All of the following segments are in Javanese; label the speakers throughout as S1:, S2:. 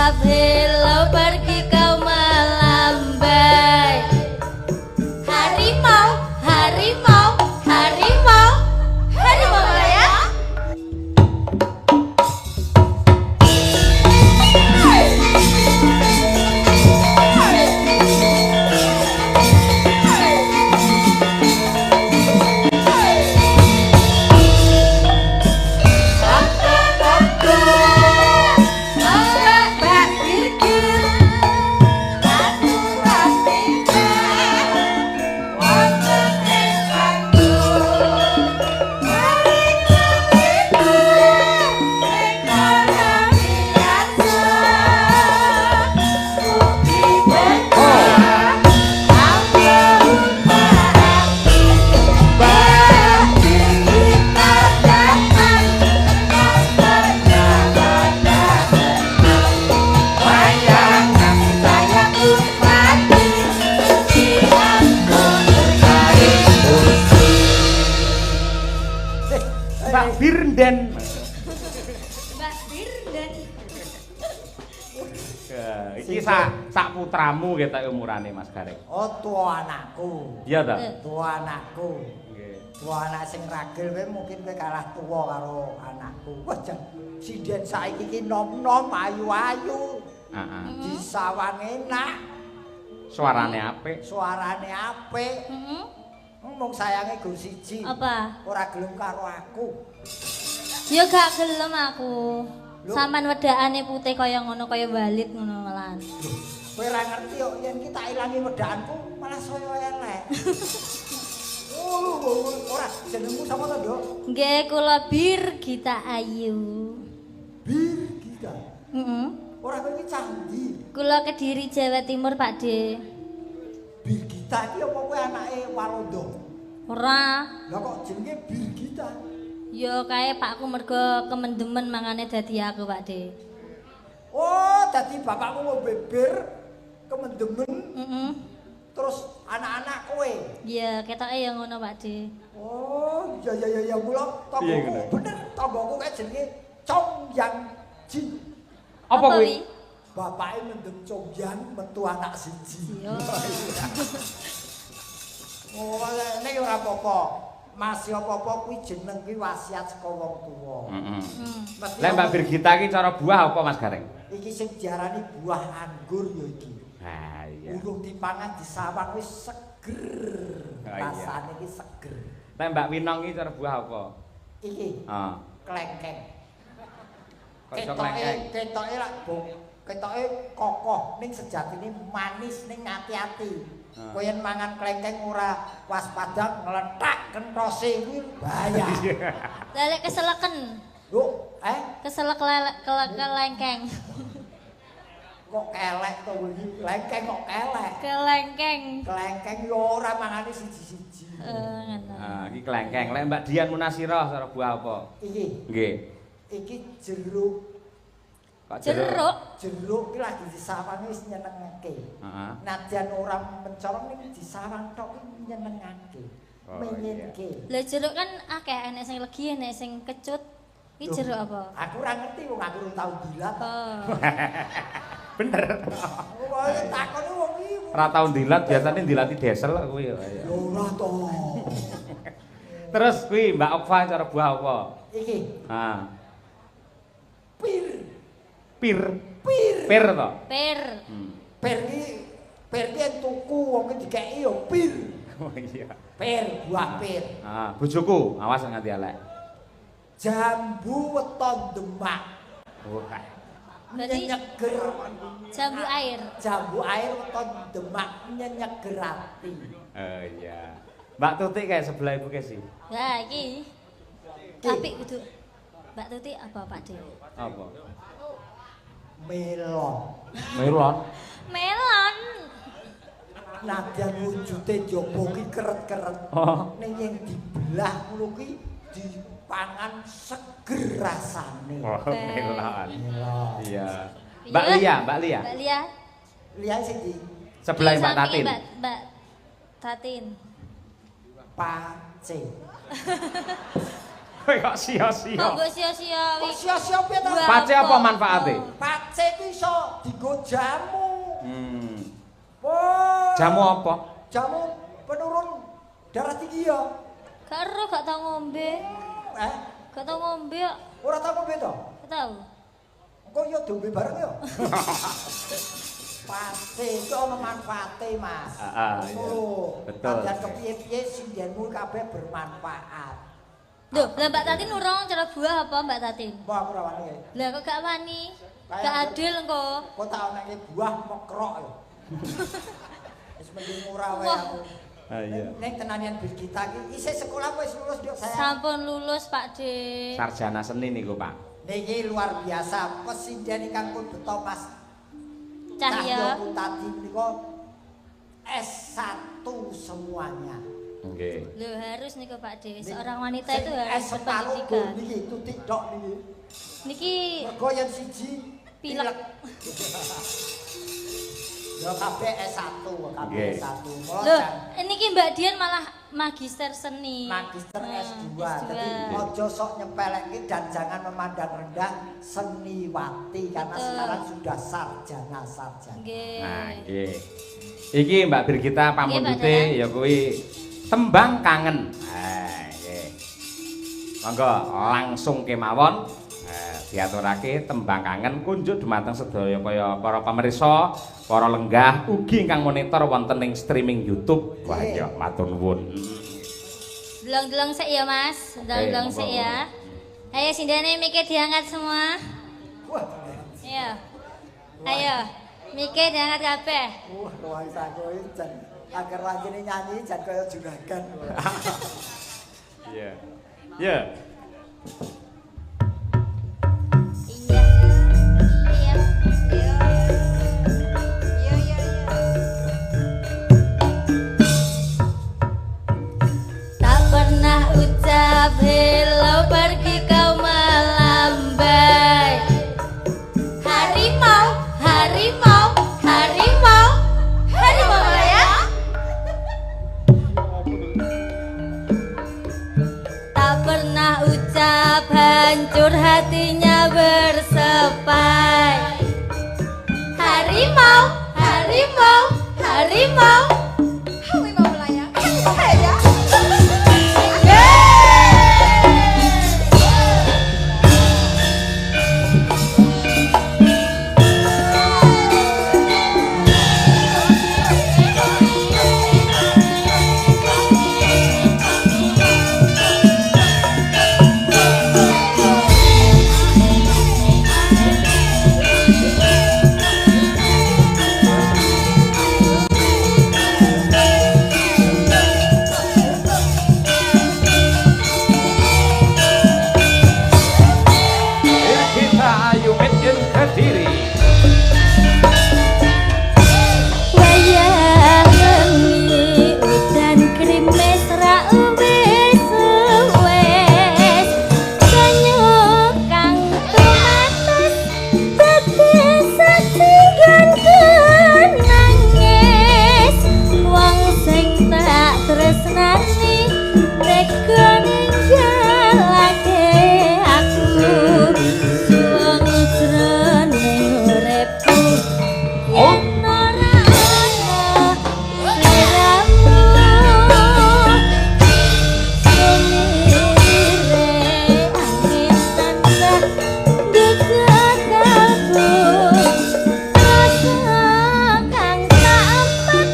S1: Apabila pergi kau melambai, harimau, harimau, harimau, harimau ya.
S2: Birnden.
S1: Mbak Birnden.
S2: Iki sak putramu ketok umurane Mas Gareng.
S3: Oh, tua anakku.
S2: Iya ta?
S3: Tua anakku.
S2: Nggih.
S3: Tua anak sing ragil kowe mungkin kowe kalah tua karo anakku. Wah, jeng sinden saiki iki nom-nom ayu-ayu.
S2: Heeh.
S3: Disawang enak,
S2: Suarane apik.
S3: suarane apik. Ngomong sayange gur siji.
S1: Apa?
S3: Ora gelem karo aku.
S1: Ya gak gelem aku. Saman wedakane putih kaya ngono kaya balit ngono malahan.
S3: Kowe ora ngerti kok yen kita ilangi wedakanku malah saya elek. Ora jenengmu sapa to, Nduk?
S1: Nggih kula Birgita Ayu.
S3: Birgita.
S1: Heeh.
S3: Ora kowe iki candi.
S1: Kula Kediri Jawa Timur, Pakde.
S3: Birgita iki apa kowe anake Walanda?
S1: Ora.
S3: Lah kok jenenge Birgita?
S1: Ya kae pakku mergo kemendemen mangane dadi aku, Pakde.
S3: Oh, dadi bapakmu mau beber kemendemen
S1: Heeh.
S3: terus anak-anak kowe.
S1: Iya, ketoke ya ngono, Pakde.
S3: Oh, ya mula
S2: Piye
S3: tanggoku
S2: ngono?
S3: bener tanggoku kae jenenge Chong Yang Jin.
S2: Apa kuwi?
S3: Bapake mendem Chong Yang metu anak siji.
S1: Iya.
S3: Oh, nek ora apa-apa. Masih apa-apa kuwi jeneng kuwi wasiat saka wong tuwa.
S2: Heeh.
S3: Mesti
S2: Lah Mbak Birgita iki cara buah apa Mas Gareng?
S3: iki sing diarani buah anggur ya iki.
S2: Ha iya.
S3: Urung dipangan disawang wis seger.
S2: Oh, iya.
S3: Rasane iki seger.
S2: Lah Mbak Winong iki cara buah apa?
S3: Iki
S2: Heeh.
S3: klengkeng.
S2: Kok iso klengkeng?
S3: Ketoke lak ketoke kokoh ning sejatine manis ning ati-ati. Kowe yen mangan klengkeng ora waspada ngletak kentose kuwi bahaya.
S1: Lah lek keseleken,
S3: Lho,
S1: keselek kelengkeng.
S3: kok kelek to iki? Klengkeng kok kelek.
S1: Kelengkeng.
S3: Klengkeng yo ora mangane siji-siji.
S1: Ngono.
S2: Ah, iki klengkeng. Lek Mbak Dian Munasirah cara buah apa?
S3: Iki,
S2: Nggih.
S3: iki jeruk.
S2: Kok
S1: Jeruk.
S3: Jeruk ki lagi disawang wis nyenengake.
S2: Heeh.
S3: Nadyan ora mencolong ning disawang tok ki nyenengake.
S2: Oh,
S3: Menyenke.
S1: Lah jeruk kan akeh enek sing legi, enek sing kecut. Iki jeruk apa?
S3: Aku ora ngerti wong aku ora tau dilat.
S1: Oh.
S2: Bener.
S3: Wong takone wong iki.
S2: Ora tau dilat, biasane dilati desel kuwi ya.
S3: Yo ora to.
S2: Terus kuwi Mbak Okfa cara buah apa?
S3: Iki
S2: Ah,
S3: pir.
S2: pir.
S3: Pir.
S2: Pir to?
S1: Pir.
S3: Pir ki yen tuku wong ki dikeki yo pir.
S2: Oh iya.
S3: Pir, buah pir.
S2: Ah, bojoku, awas nganti elek.
S3: Jambu weton Demak.
S2: Wah.
S1: Berarti
S3: Nyeger.
S1: jambu air.
S3: Jambu air weton Demak nyeger ati.
S2: Oh iya. Mbak Tuti kayak sebelah ibu ke sih.
S1: Lah iki. Tapi kudu Mbak Tuti apa Pak De?
S2: Apa?
S3: Melon.
S2: Melon.
S1: Melon.
S3: Nadyan wujude jaba ki keret-keret.
S2: Oh.
S3: Ning yen dibelah ngono ki dipangan seger rasane.
S2: Oh, melon.
S3: Melon.
S2: Iya. Mbak Lia, Mbak Lia.
S1: Mbak Lia.
S3: Lihat sing di
S2: Sebelah
S1: Di
S2: Mbak
S1: samping
S2: Tatin.
S1: Mbak Tatin.
S3: pace.
S2: Kok sia-sia.
S1: Kok mbok sia-sia
S3: Kok
S1: wi.
S3: sia-sia piye to?
S1: Buah
S2: Pace apa manfaatnya?
S3: Pace pace ku iso dienggo jamu.
S2: Jamu apa?
S3: Jamu penurun darah tinggi ya.
S1: Karo gak tau ngombe. Gak tau ngombe kok.
S3: Ora tau ngombe to?
S1: Gak tau.
S3: Engko yo diombe bareng yo. Pace itu ana manfaate, Mas.
S2: Iya. Betul.
S3: Kadang kepiye-piye sindenmu kabeh bermanfaat.
S1: Loh, lah Mbak Tatin urung cara buah apa Mbak Tatin?
S3: Mbak aku ora wani.
S1: Lah kok gak wani? Gak adil engko.
S3: Kok tak onake buah mekrok yo. Wis mending ora wae aku.
S2: Iya.
S3: Ning tenanian Birgita iki isih sekolah wis lulus yo saya.
S1: Sampun lulus Pak D.
S2: Sarjana seni niku, Pak.
S3: Niki luar biasa pesinden ingkang pun beto Mas
S1: Cahya.
S3: Tadi menika S1 semuanya.
S2: Nggih.
S1: Loh harus niku Pak D. Seorang wanita itu
S3: Sing
S1: harus
S3: S1
S1: berpendidikan.
S3: niki tutik dok niki.
S1: Niki
S3: Mergo yen siji
S1: pilek.
S3: Ya kabeh S1, kabeh
S2: Nggih.
S3: S1. Mula
S1: Loh,
S3: jan
S1: niki Mbak Dian malah magister seni.
S3: magister
S1: Nah,
S3: S2.
S1: S2.
S3: Jadi ojo sok nyepelekke dan jangan memandang rendah seniwati karena
S1: Betul.
S3: sekarang sudah sarjana.
S1: Nggih.
S2: Nah, nggih. Iki Mbak Birgita
S1: Nggih, Mbak
S2: pamundhute ya kuwi tembang kangen. Nah, nggih. Monggo langsung kemawon diaturake tembang kangen kunjuk dumateng sedaya kaya para pamirsa, para lenggah ugi ingkang monitor wonten ing streaming YouTube. Wah, ya matur nuwun.
S1: Delong-delong sik ya Mas. Delong-delong sik ya. Ayo sindane mikir diangkat semua.
S3: Wah,
S1: Ayo. Ayo. Mikir diangkat kabeh.
S3: ruang saku iki jan agar wajine nyanyi jan kaya juragan.
S2: Iya. Iya.
S1: Iya. Iya. Tak pernah ucap hello pergi kau melambai. Harimau, harimau, harimau, harimau ya. Tak pernah ucap hancur hatinya bersepai. Harimau, harimau, harimau, harimau melayang. Ya.
S2: Birgita Ayu Medin Kediri.
S1: Wayang wengi udan krimis ra wis wes senyum kang tumates dadi sajian nangis wong sing tak tresnani tega ninggalake aku wong jroning uripku yen ora ana sliramu sumire angin tansah geget aku rasa kang tak empat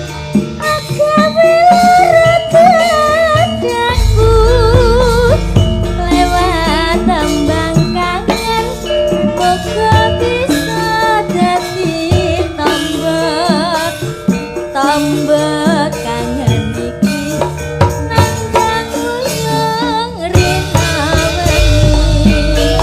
S1: agawe lara dadaku lewat tembang kangen moga bisa dadi tombak kangen iki nandang uyung rina wengi.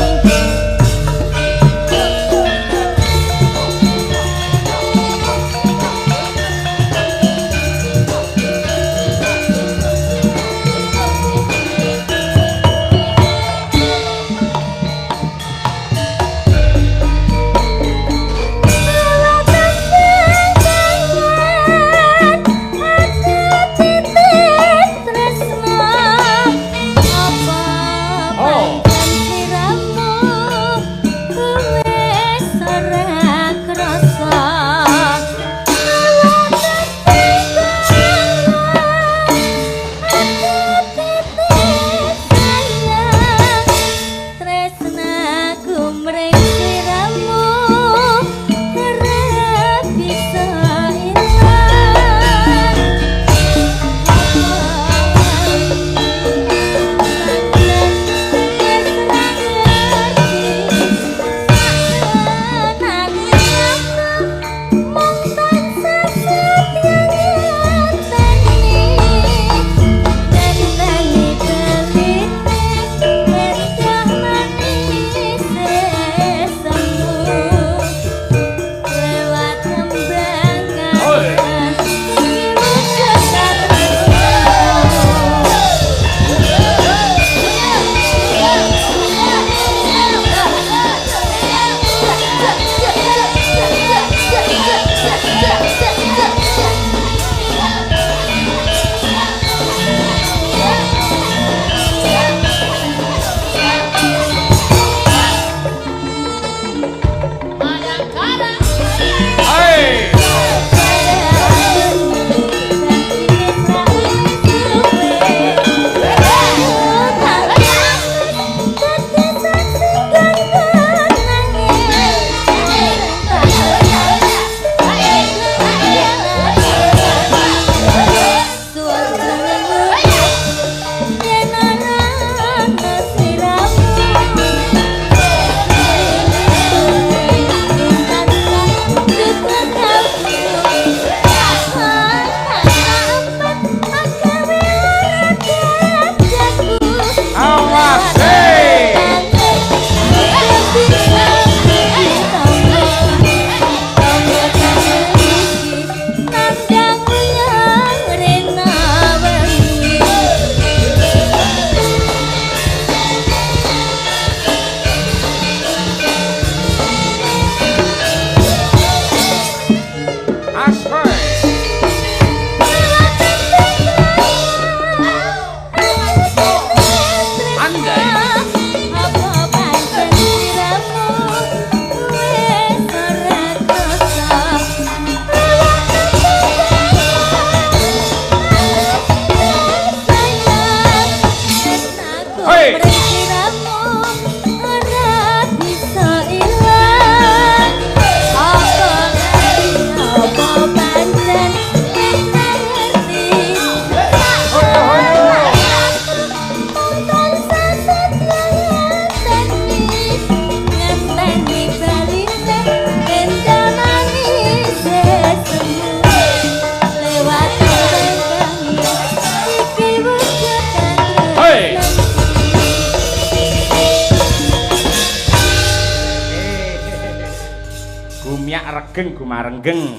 S2: Gumiak regeng gumarenggeng.